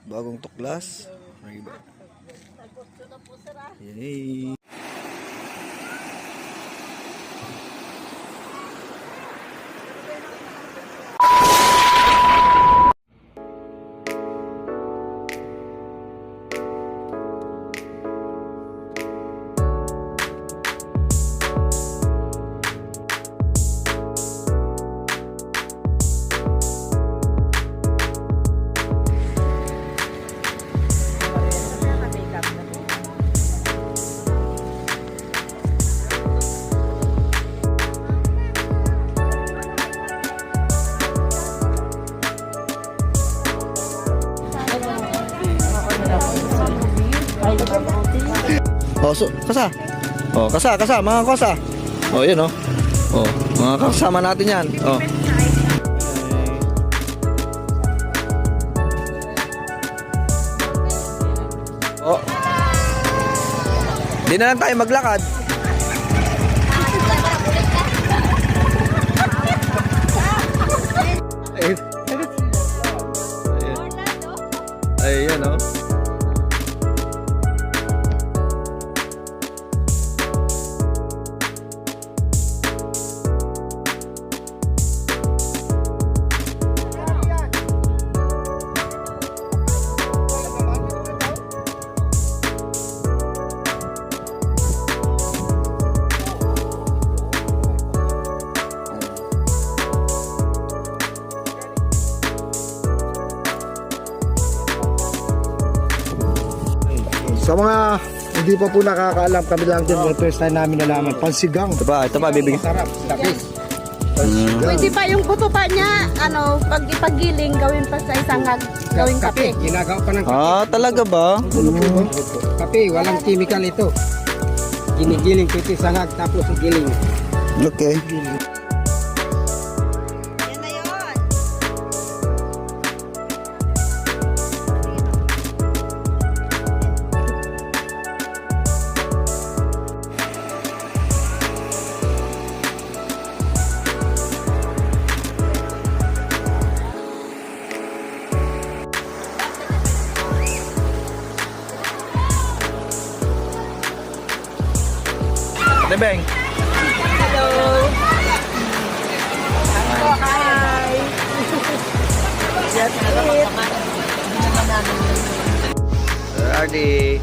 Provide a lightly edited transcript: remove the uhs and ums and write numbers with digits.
Bagong tuklas. Yay. Oh, so, kasa. Oh, kasa, mga kasa. Oh, 'yun oh. Oh, mga kasama natin 'yan. Oh. Oh. Di na lang tayo maglakad. Ayan oh. Sa mga hindi pa po nakakaalam, kami lang din yung first time namin nalaman. Pansigang. Ito pa, bibigyan. Sarap, tapis. Pwede pa yung putupa niya, pag ipagiling, gawin pa sa isang gawing kape. Ginagawa pa ng kape. Ah, talaga ba? Kape, walang chemical ito. Ginigiling ko ito isang tapos giling. Okay. Yan na yun. Beng. Hello. Hi. Ready.